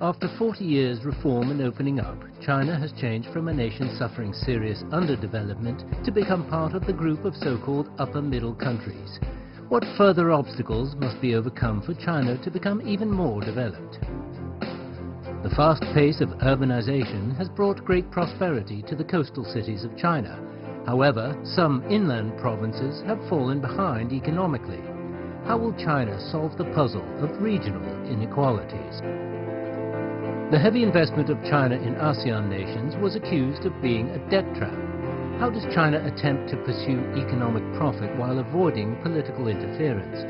After 40 years reform and opening up, China has changed from a nation suffering serious underdevelopment to become part of the group of so-called upper-middle countries. What further obstacles must be overcome for China to become even more developed? The fast pace of urbanization has brought great prosperity to the coastal cities of China. However, some inland provinces have fallen behind economically. How will China solve the puzzle of regional inequalities? The heavy investment of China in ASEAN nations was accused of being a debt trap. How does China attempt to pursue economic profit while avoiding political interference?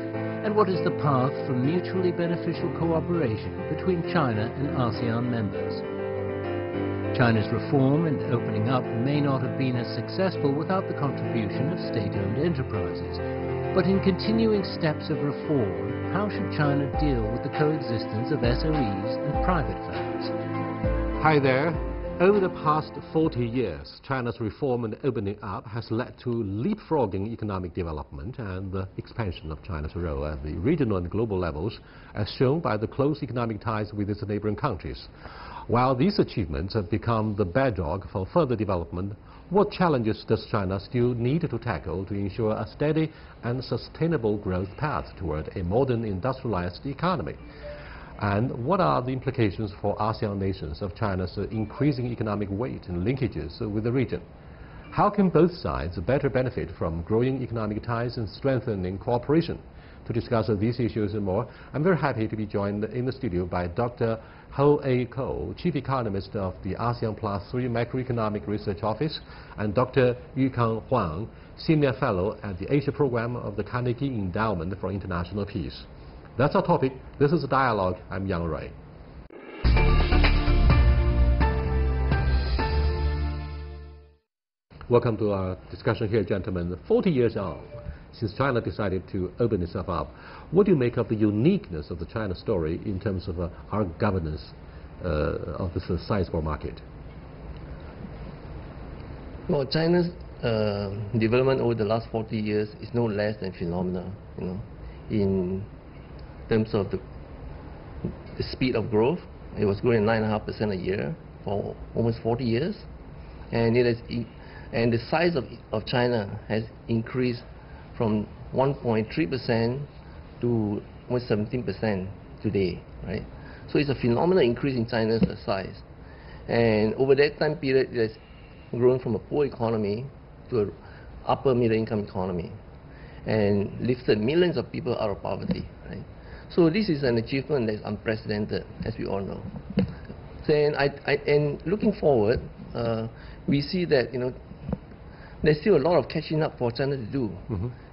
And what is the path for mutually beneficial cooperation between China and ASEAN members? China's reform and opening up may not have been as successful without the contribution of state-owned enterprises. But in continuing steps of reform, how should China deal with the coexistence of SOEs and private firms? Hi there. Over the past 40 years, China's reform and opening up has led to leapfrogging economic development and the expansion of China's role at the regional and global levels, as shown by the close economic ties with its neighboring countries. While these achievements have become the bedrock for further development, what challenges does China still need to tackle to ensure a steady and sustainable growth path toward a modern industrialized economy? And what are the implications for ASEAN nations of China's increasing economic weight and linkages with the region? How can both sides better benefit from growing economic ties and strengthening cooperation? To discuss these issues and more, I'm very happy to be joined in the studio by Dr. Ho A. Ko, Chief Economist of the ASEAN Plus 3 Macroeconomic Research Office, and Dr. Yukang Huang, Senior Fellow at the Asia Program of the Carnegie Endowment for International Peace. That's our topic. This is a dialogue. I'm Yang Rui. Welcome to our discussion here, gentlemen. 40 years on since China decided to open itself up. What do you make of the uniqueness of the China story in terms of our governance of this sizable market? Well, China's development over the last 40 years is no less than phenomenal, in terms of the speed of growth. It was growing 9.5% a year for almost 40 years, and the size of China has increased from 1.3% to almost 17% today, right? So it's a phenomenal increase in China's size, and over that time period, it has grown from a poor economy to an upper middle income economy, and lifted millions of people out of poverty, right? So this is an achievement that's unprecedented, as we all know. So, and looking forward, we see that there's still a lot of catching up for China to do,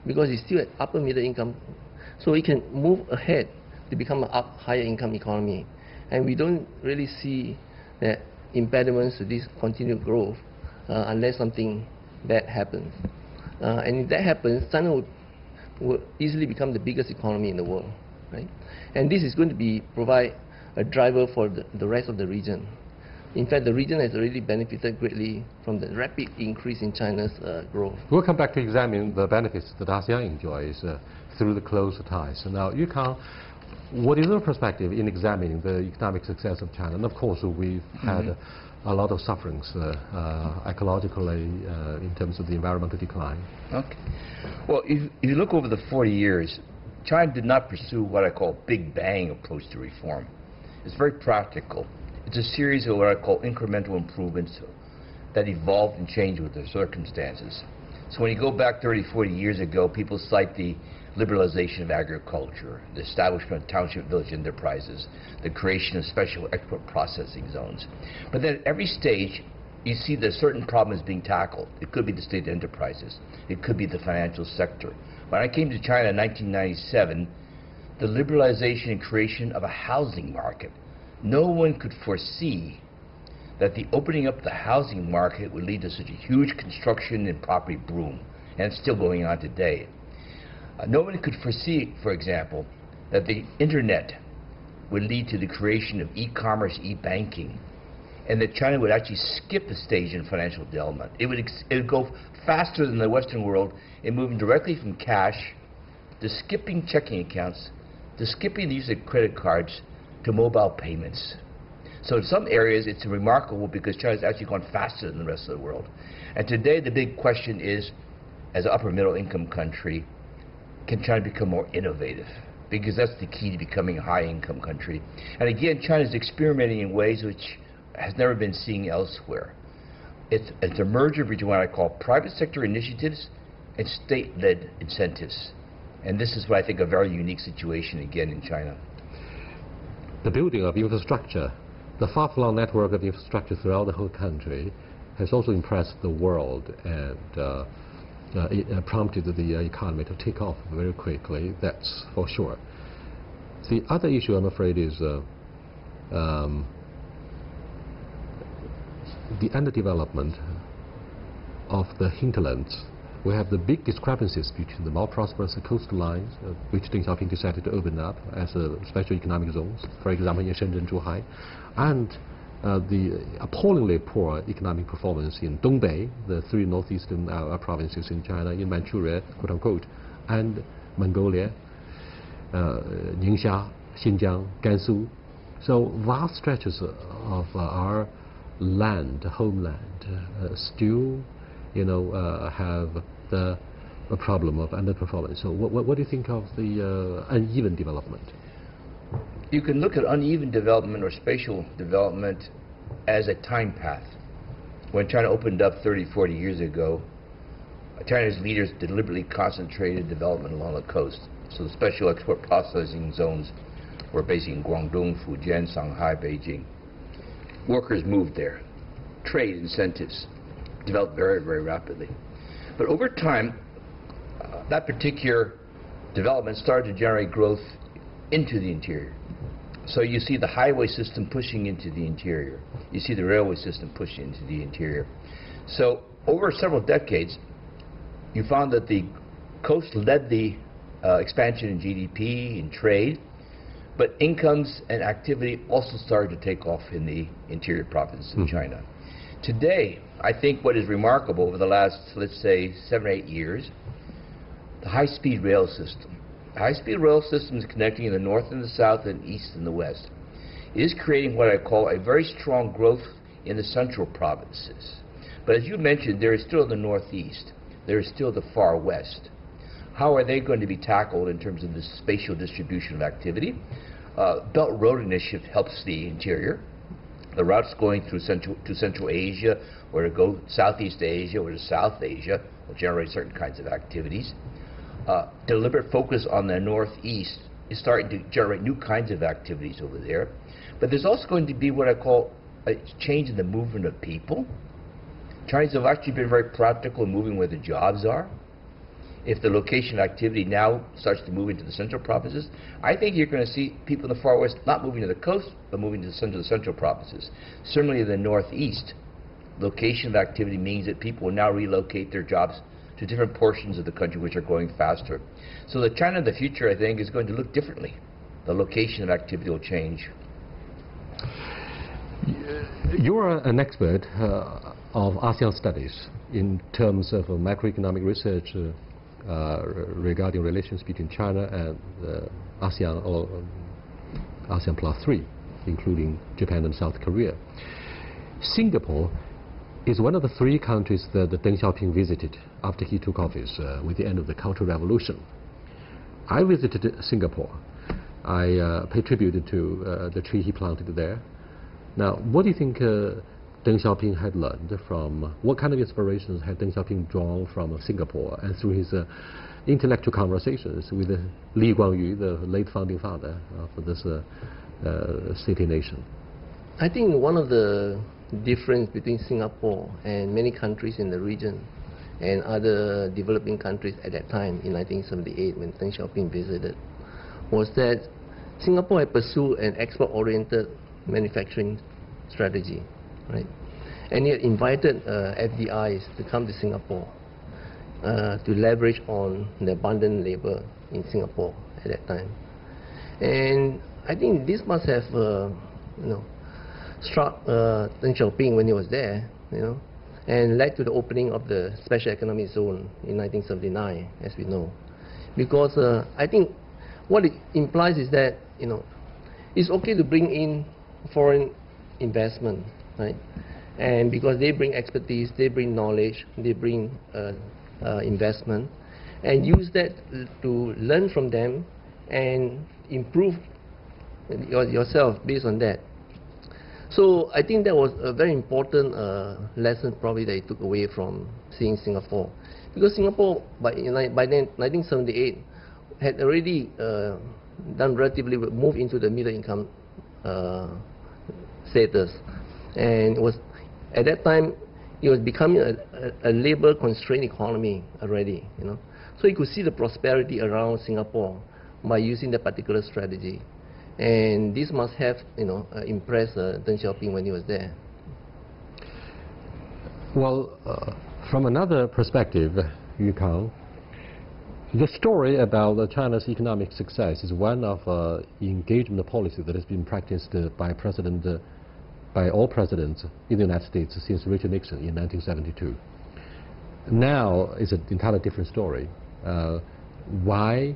because it's still at upper middle income, so it can move ahead to become an higher income economy, and we don't really see that impediments to this continued growth unless something bad happens. And if that happens, China will easily become the biggest economy in the world, right? And this is going to provide a driver for the rest of the region. In fact, the region has already benefited greatly from the rapid increase in China's growth. We'll come back to examine the benefits that ASEAN enjoys through the close ties. Now, Yukang, what is your perspective in examining the economic success of China? And of course, we've had a lot of sufferings ecologically in terms of the environmental decline. Okay. Well, if you look over the 40 years, China did not pursue what I call big bang approach to reform. It's very practical. It's a series of what I call incremental improvements that evolved and changed with the circumstances. So when you go back 30, 40 years ago, people cite the liberalization of agriculture, the establishment of township village enterprises, the creation of special export processing zones. But then at every stage, you see that certain problems being tackled. It could be the state enterprises. It could be the financial sector. When I came to China in 1997, the liberalization and creation of a housing market, no one could foresee that the opening up of the housing market would lead to such a huge construction and property boom, and it's still going on today. No one could foresee, for example, that the internet would lead to the creation of e-commerce, e-banking, and that China would actually skip a stage in financial development. It would go faster than the Western world in moving directly from cash to skipping checking accounts, to skipping the use of credit cards, to mobile payments. So in some areas, it's remarkable because China's actually gone faster than the rest of the world. And today, the big question is, as an upper middle income country, can China become more innovative? Because that's the key to becoming a high income country. And again, China's experimenting in ways which has never been seen elsewhere. It's a merger between what I call private sector initiatives and state-led incentives. And this is what I think a very unique situation again in China. The building of infrastructure, the far-flung network of infrastructure throughout the whole country has also impressed the world, and it prompted the economy to take off very quickly, that's for sure. The other issue, I'm afraid, is the underdevelopment of the hinterlands. We have the big discrepancies between the more prosperous coastlines, which Deng Xiaoping decided to open up as special economic zones, for example in Shenzhen, Zhuhai, and the appallingly poor economic performance in Dongbei, the three northeastern provinces in China, in Manchuria, quote unquote, and Mongolia, Ningxia, Xinjiang, Gansu. So vast stretches of our land, homeland, still, have the problem of underperformance. So what do you think of the uneven development? You can look at uneven development or spatial development as a time path. When China opened up 30, 40 years ago, China's leaders deliberately concentrated development along the coast. So the special export processing zones were based in Guangdong, Fujian, Shanghai, Beijing. Workers moved there. Trade incentives developed very, very rapidly. But over time, that particular development started to generate growth into the interior. So you see the highway system pushing into the interior. You see the railway system pushing into the interior. So over several decades, you found that the coast led the expansion in GDP, in trade, but incomes and activity also started to take off in the interior provinces of China. Today, I think what is remarkable over the last, let's say, 7 or 8 years, the high-speed rail system. The high-speed rail system is connecting the north and the south and east and the west. It is creating what I call a very strong growth in the central provinces. But as you mentioned, there is still the northeast. There is still the far west. How are they going to be tackled in terms of the spatial distribution of activity? Belt Road Initiative helps the interior. The routes going through Central Asia or to go Southeast Asia or to South Asia will generate certain kinds of activities. Deliberate focus on the northeast is starting to generate new kinds of activities over there. But there's also going to be what I call a change in the movement of people. Chinese have actually been very practical in moving where the jobs are. If the location activity now starts to move into the central provinces, I think you're going to see people in the far west not moving to the coast, but moving to the central provinces. Similarly, in the northeast, location of activity means that people will now relocate their jobs to different portions of the country which are growing faster. So the China of the future, I think, is going to look differently. The location of activity will change. You're an expert of ASEAN studies in terms of macroeconomic research regarding relations between China and ASEAN or ASEAN plus 3, including Japan and South Korea. Singapore is one of the 3 countries that Deng Xiaoping visited after he took office with the end of the Cultural Revolution. I visited Singapore. I paid tribute to the tree he planted there. Now, what do you think Deng Xiaoping had learned from, what kind of inspirations had Deng Xiaoping drawn from Singapore and through his intellectual conversations with Lee Kuan Yew, the late founding father of this city-nation? I think one of the difference between Singapore and many countries in the region and other developing countries at that time in 1978 when Deng Xiaoping visited was that Singapore had pursued an export-oriented manufacturing strategy, right? And it invited FDIs to come to Singapore to leverage on the abundant labor in Singapore at that time. And I think this must have, struck Deng Xiaoping when he was there, and led to the opening of the Special Economic Zone in 1979, as we know. Because I think what it implies is that, it's okay to bring in foreign investment, right? And because they bring expertise, they bring knowledge, they bring investment, and use that to learn from them and improve yourself based on that. So I think that was a very important lesson probably that I took away from seeing Singapore. Because Singapore, by 1978, had already done relatively well, moved into the middle income status. And it was, at that time, it was becoming a labor-constrained economy already, you know. So you could see the prosperity around Singapore by using that particular strategy. And this must have, you know, impressed Deng Xiaoping when he was there. Well, from another perspective, Yukang, the story about China's economic success is one of engagement policy that has been practiced by all presidents in the United States since Richard Nixon in 1972. Now it's an entirely different story. Why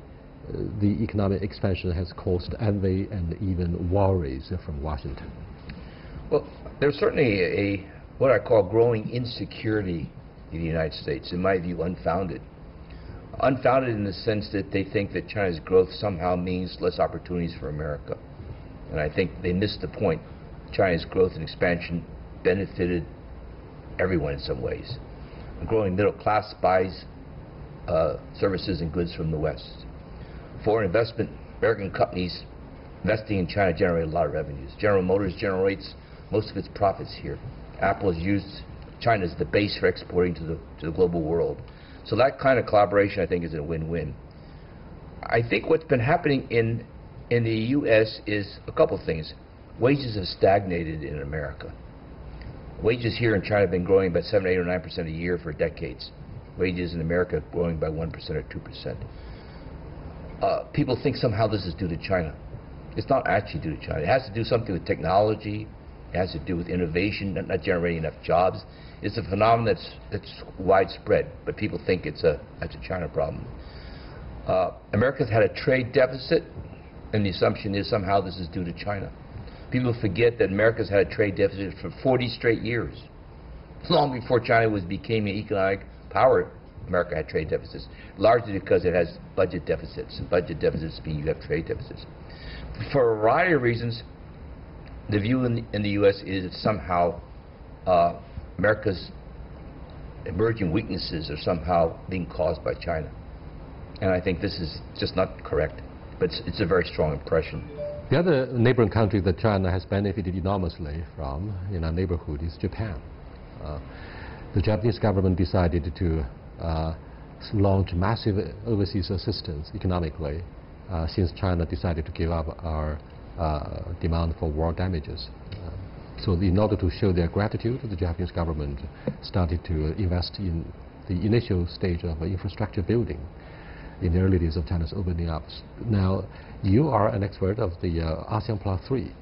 the economic expansion has caused envy and even worries from Washington? Well, there's certainly what I call growing insecurity in the United States, in my view, unfounded. Unfounded in the sense that they think that China's growth somehow means less opportunities for America. And I think they missed the point. China's growth and expansion benefited everyone in some ways. A growing middle class buys services and goods from the West. Foreign investment, American companies investing in China generate a lot of revenues. General Motors generates most of its profits here. Apple has used China as the base for exporting to the global world. So that kind of collaboration, I think, is a win-win. I think what's been happening in the U.S. is a couple things. Wages have stagnated in America. Wages here in China have been growing by 7, 8, or 9% a year for decades. Wages in America are growing by 1% or 2%. People think somehow this is due to China. It's not actually due to China. It has to do something with technology. It has to do with innovation, not generating enough jobs. It's a phenomenon that's widespread, but people think that's a China problem. America's had a trade deficit, and the assumption is somehow this is due to China. People forget that America's had a trade deficit for 40 straight years. Long before China became an economic power, America had trade deficits, largely because it has budget deficits. And budget deficits mean you have trade deficits. For a variety of reasons, the view in the U.S. is that somehow America's emerging weaknesses are somehow being caused by China. And I think this is just not correct, but it's a very strong impression. The other neighboring country that China has benefited enormously from in our neighborhood is Japan. The Japanese government decided to launch massive overseas assistance economically since China decided to give up our demand for war damages. So in order to show their gratitude, the Japanese government started to invest in the initial stage of infrastructure building in the early days of China's opening up. Now, you are an expert of the ASEAN Plus 3,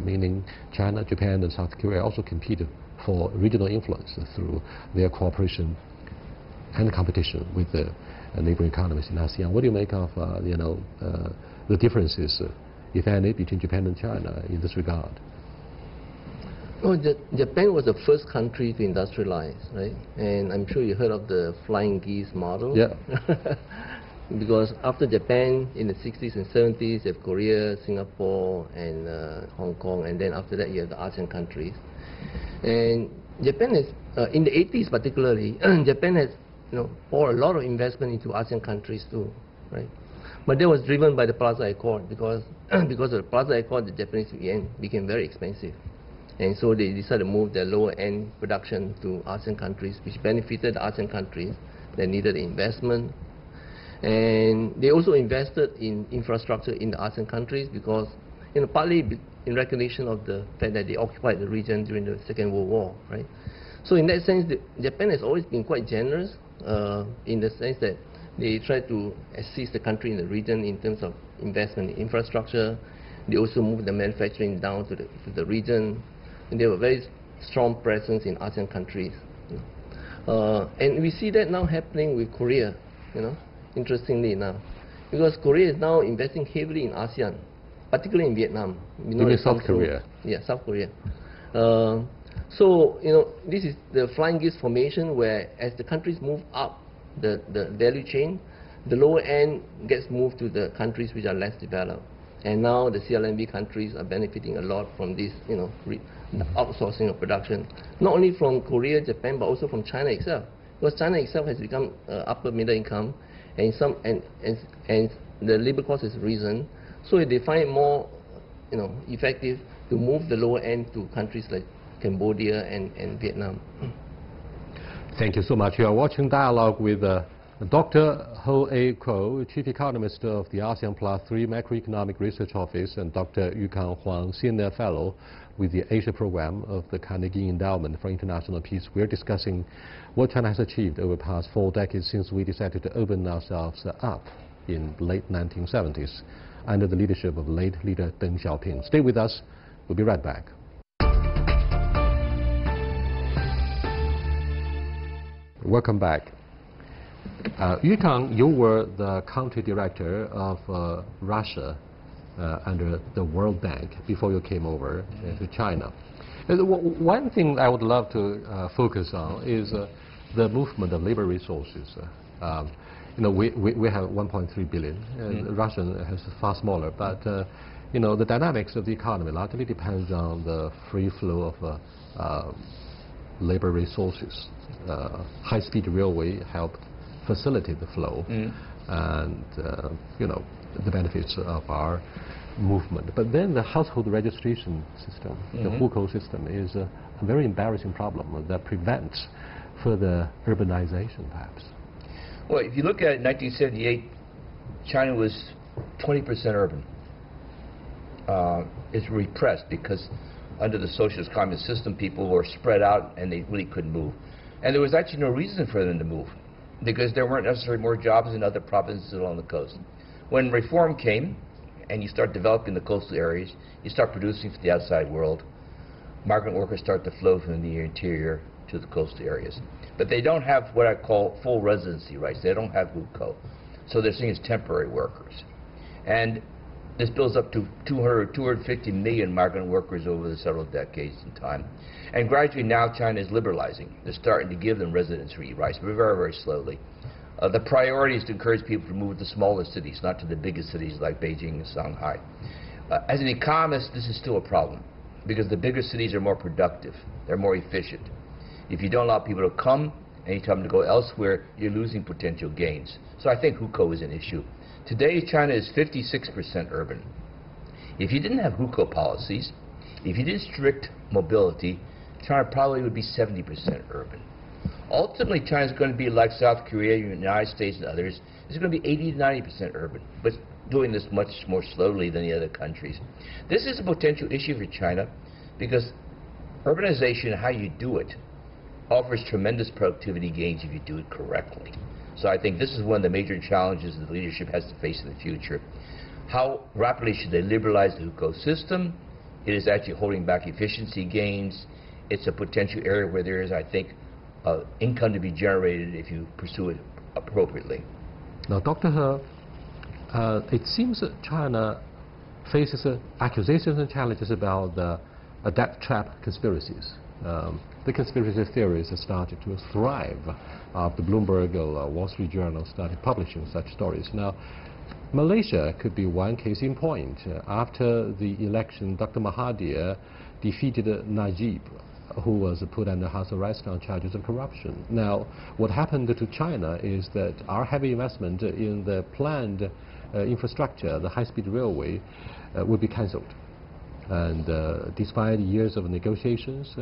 meaning China, Japan, and South Korea also compete for regional influence through their cooperation and competition with the neighboring economies in ASEAN. What do you make of the differences, if any, between Japan and China in this regard? Well, Japan was the first country to industrialize, right? And I'm sure you heard of the flying geese model. Yeah. Because after Japan, in the 60s and 70s, you have Korea, Singapore, and Hong Kong, and then after that you have the ASEAN countries. And Japan is, in the 80s particularly, Japan has poured a lot of investment into ASEAN countries too, right? But that was driven by the Plaza Accord, because of the Plaza Accord, the Japanese yen became very expensive. And so they decided to move their lower-end production to ASEAN countries, which benefited the ASEAN countries that needed investment. And they also invested in infrastructure in the ASEAN countries because, partly in recognition of the fact that they occupied the region during the Second World War, right? So in that sense, Japan has always been quite generous in the sense that they try to assist the country in the region in terms of investment in infrastructure. They also moved the manufacturing down to the region. And they have a very strong presence in ASEAN countries. And we see that now happening with Korea, interestingly now. Because Korea is now investing heavily in ASEAN, particularly in Vietnam. You mean South Korea? Yeah, South Korea. So, this is the flying geese formation where as the countries move up the value chain, the lower end gets moved to the countries which are less developed. And now the CLMV countries are benefiting a lot from this, the outsourcing of production, not only from Korea, Japan, but also from China itself. Because China itself has become upper middle income, and the labor cost has risen. So they find it more, effective to move the lower end to countries like Cambodia and Vietnam. Thank you so much. You are watching Dialogue with Dr. Ho A. Kuo, Chief Economist of the ASEAN Plus 3 Macroeconomic Research Office, and Dr. Yukang Huang, Senior Fellow with the Asia Program of the Carnegie Endowment for International Peace. We're discussing what China has achieved over the past 4 decades since we decided to open ourselves up in the late 1970s under the leadership of late leader Deng Xiaoping. Stay with us. We'll be right back. Welcome back. Yukang, you were the country director of Russia under the World Bank before you came over to China. One thing I would love to focus on is the movement of labor resources. We have 1.3 billion. Russia has far smaller, but the dynamics of the economy largely depends on the free flow of labor resources. High-speed railway helped facilitate the flow and the benefits of our movement. But then the household registration system, the hukou system, is a very embarrassing problem that prevents further urbanization, perhaps. Well, if you look at it, 1978, China was 20% urban. It's repressed because under the socialist communist system, people were spread out and they really couldn't move. And there was actually no reason for them to move because there weren't necessarily more jobs in other provinces along the coast. When reform came and you start developing the coastal areas, you start producing for the outside world, migrant workers start to flow from the interior to the coastal areas. But they don't have what I call full residency rights. They don't have hukou. So they're seen as temporary workers. And this builds up to 250 million migrant workers over the several decades in time. And gradually now China is liberalizing. They're starting to give them residency rights, but very, very slowly. The priority is to encourage people to move to smaller cities, not to the biggest cities like Beijing and Shanghai. As an economist, this is still a problem because the bigger cities are more productive. They're more efficient. If you don't allow people to come and you tell them to go elsewhere, you're losing potential gains. So I think hukou is an issue. Today, China is 56% urban. If you didn't have hukou policies, if you did strict mobility, China probably would be 70% urban. Ultimately, China is going to be like South Korea, the United States, and others. It's going to be 80 to 90% urban, but doing this much more slowly than the other countries. This is a potential issue for China because urbanization, how you do it, offers tremendous productivity gains if you do it correctly. So I think this is one of the major challenges that the leadership has to face in the future. How rapidly should they liberalize the hukou system? It is actually holding back efficiency gains. It's a potential area where there is, I think, income to be generated if you pursue it appropriately. Now, Dr. He, it seems that China faces accusations and challenges about the debt trap conspiracies. The conspiracy theories have started to thrive after Bloomberg or Wall Street Journal started publishing such stories. Now, Malaysia could be one case in point. After the election, Dr. Mahathir defeated Najib, who was put under house arrest on charges of corruption. Now, what happened to China is that our heavy investment in the planned infrastructure, the high-speed railway, will be cancelled. And despite years of negotiations,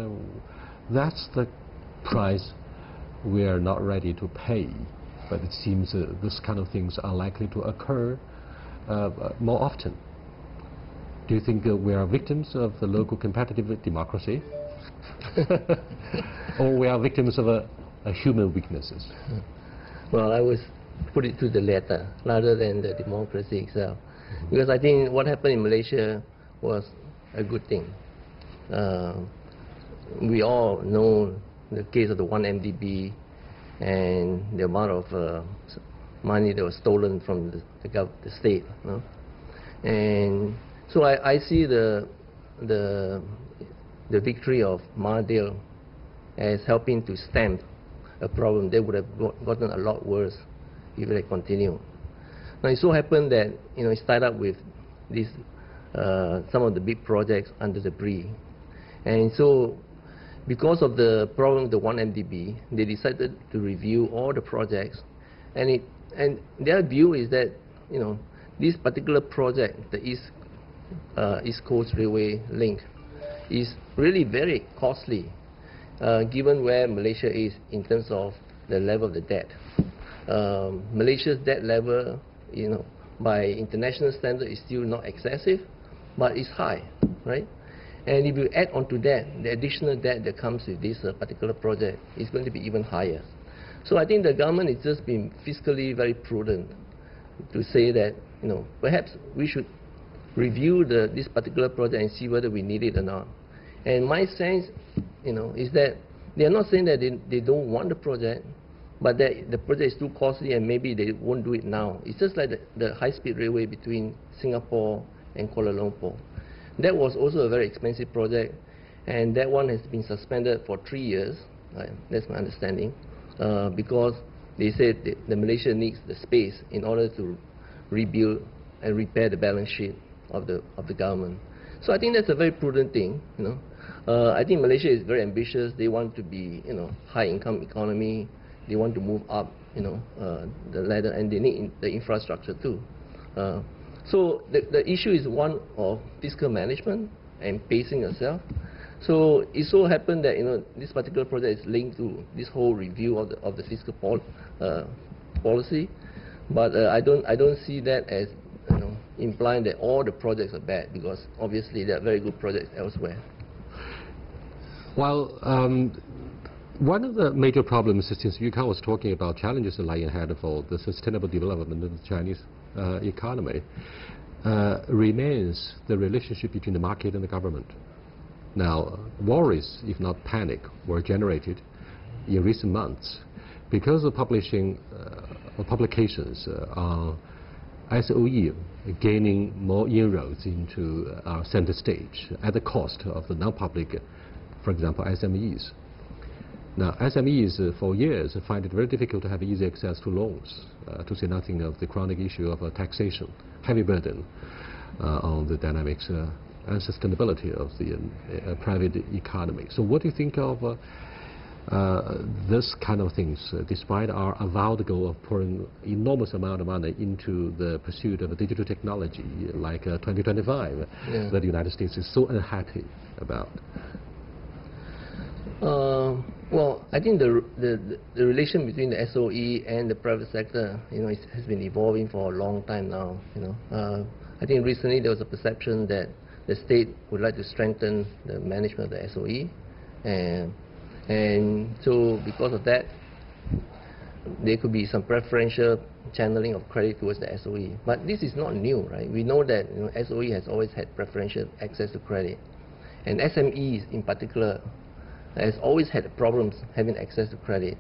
that's the price we are not ready to pay. But it seems this kind of things are likely to occur more often. Do you think we are victims of the local competitive democracy? Or we are victims of human weaknesses? Well, I would put it to the latter rather than the democracy itself. Because I think what happened in Malaysia was a good thing. We all know the case of the 1MDB and the amount of money that was stolen from the state. And so I see the the victory of Mahathir as helping to stamp a problem that would have gotten a lot worse if they continue. Now it so happened that it started up with this some of the big projects under the BRI, and so because of the problem with the 1MDB, they decided to review all the projects, and their view is that this particular project, the East Coast Railway link, is really very costly, given where Malaysia is in terms of the level of the debt. Malaysia's debt level, by international standard, is still not excessive, but it's high, right? And if you add onto that, the additional debt that comes with this particular project is going to be even higher. So I think the government is just being fiscally very prudent to say that, perhaps we should review this particular project and see whether we need it or not. And my sense, is that they are not saying that they don't want the project, but that the project is too costly and maybe they won't do it now. It's just like the high-speed railway between Singapore and Kuala Lumpur. That was also a very expensive project, and that one has been suspended for 3 years. That's my understanding, because they said that Malaysia needs the space in order to rebuild and repair the balance sheet of the government. So I think that's a very prudent thing. I think Malaysia is very ambitious. They want to be, high-income economy. They want to move up, the ladder, and they need the infrastructure too. So the issue is one of fiscal management and pacing yourself. So it so happened that this particular project is linked to this whole review of the fiscal policy, but I don't see that as implying that all the projects are bad, because obviously there are very good projects elsewhere. Well, one of the major problems, since Yukan was talking about challenges lying ahead for the sustainable development of the Chinese economy, remains the relationship between the market and the government. Now, worries, if not panic, were generated in recent months because of publications on SOE gaining more inroads into our center stage at the cost of the non-public, for example, SMEs. Now, SMEs for years find it very difficult to have easy access to loans, to say nothing of the chronic issue of taxation, heavy burden on the dynamics and sustainability of the private economy. So what do you think of this kind of things, despite our avowed goal of pouring enormous amount of money into the pursuit of digital technology, like 2025, that the United States is so unhappy about? Well, I think the relation between the SOE and the private sector, has been evolving for a long time now. I think recently there was a perception that the state would like to strengthen the management of the SOE, and so because of that, there could be some preferential channeling of credit towards the SOE. But this is not new, right? We know that SOE has always had preferential access to credit, and SMEs in particular has always had problems having access to credit.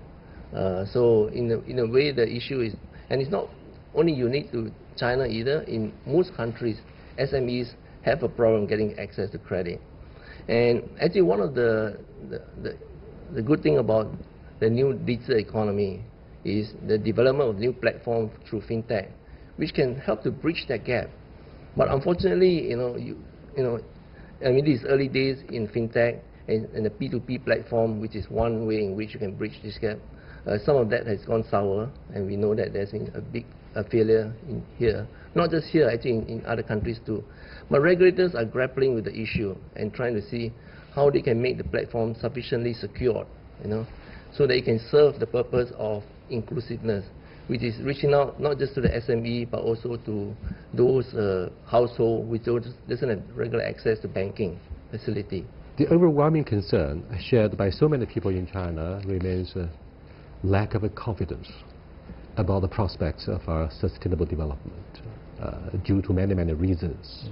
So in a way, the issue is, and it's not only unique to China either. In most countries, SMEs have a problem getting access to credit. And actually, one of the good thing about the new digital economy is the development of new platforms through fintech, which can help to bridge that gap. But unfortunately, I mean, these early days in fintech and the P2P platform, which is one way in which you can bridge this gap, some of that has gone sour, and we know that there's been a big failure in here. Not just here, I think in other countries too. But regulators are grappling with the issue and trying to see how they can make the platform sufficiently secured, so that it can serve the purpose of inclusiveness, which is reaching out not just to the SME, but also to those households which doesn't have regular access to banking facility. The overwhelming concern shared by so many people in China remains lack of confidence about the prospects of our sustainable development due to many, many reasons.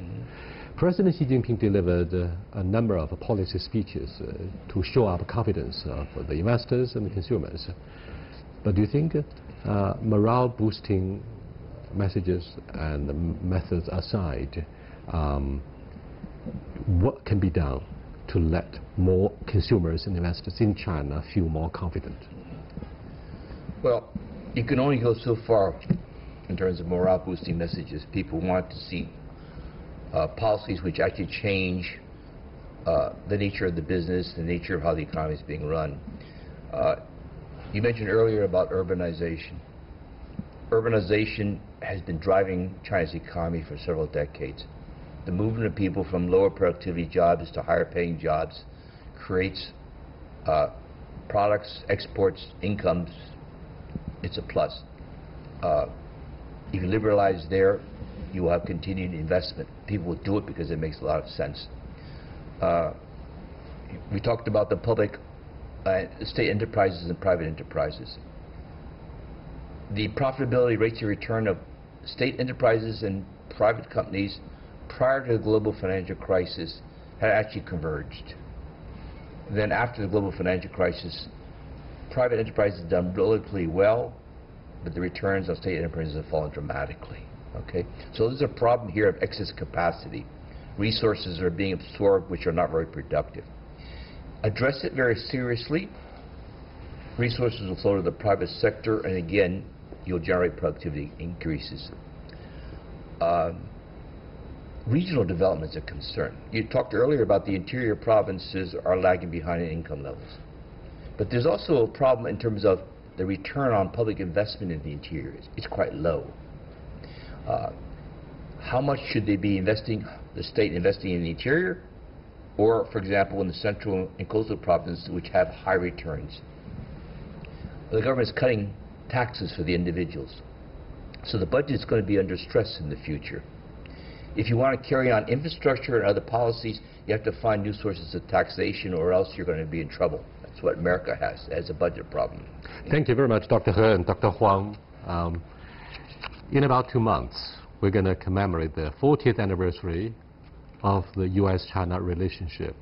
President Xi Jinping delivered a number of policy speeches to show up confidence of the investors and the consumers. But do you think morale-boosting messages and methods aside, what can be done to let more consumers and investors in China feel more confident? Well, you can only go so far in terms of morale-boosting messages. People want to see policies which actually change the nature of the business, the nature of how the economy is being run. You mentioned earlier about urbanization. Urbanization has been driving China's economy for several decades. The movement of people from lower productivity jobs to higher paying jobs creates products, exports, incomes. It's a plus. If you liberalize there, you will have continued investment. People will do it because it makes a lot of sense. We talked about the public, state enterprises and private enterprises. The profitability rates of return of state enterprises and private companies prior to the global financial crisis had actually converged. Then after the global financial crisis, private enterprises have done relatively well, but the returns on state enterprises have fallen dramatically. Okay? So there's a problem here of excess capacity. Resources are being absorbed which are not very productive. Address it very seriously. Resources will flow to the private sector, and again, you'll generate productivity increases. Regional development is a concern. You talked earlier about the interior provinces are lagging behind in income levels. But there's also a problem in terms of the return on public investment in the interior. It's quite low. How much should they be investing, the state investing in the interior? Or, for example, in the central and coastal provinces, which have high returns. The government is cutting taxes for the individuals. So the budget is going to be under stress in the future. If you want to carry on infrastructure and other policies, you have to find new sources of taxation, or else you're going to be in trouble. That's what America has a budget problem. Thank you very much, Dr. He and Dr. Huang. In about 2 months, we're going to commemorate the 40th anniversary of the U.S.-China relationship.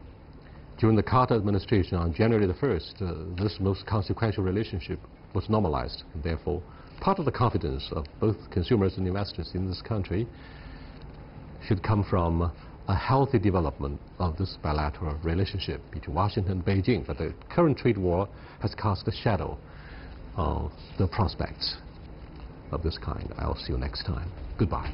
During the Carter administration on January the 1st, this most consequential relationship was normalized. And therefore, part of the confidence of both consumers and investors in this country should come from a healthy development of this bilateral relationship between Washington and Beijing. But the current trade war has cast a shadow on the prospects of this kind. I'll see you next time. Goodbye.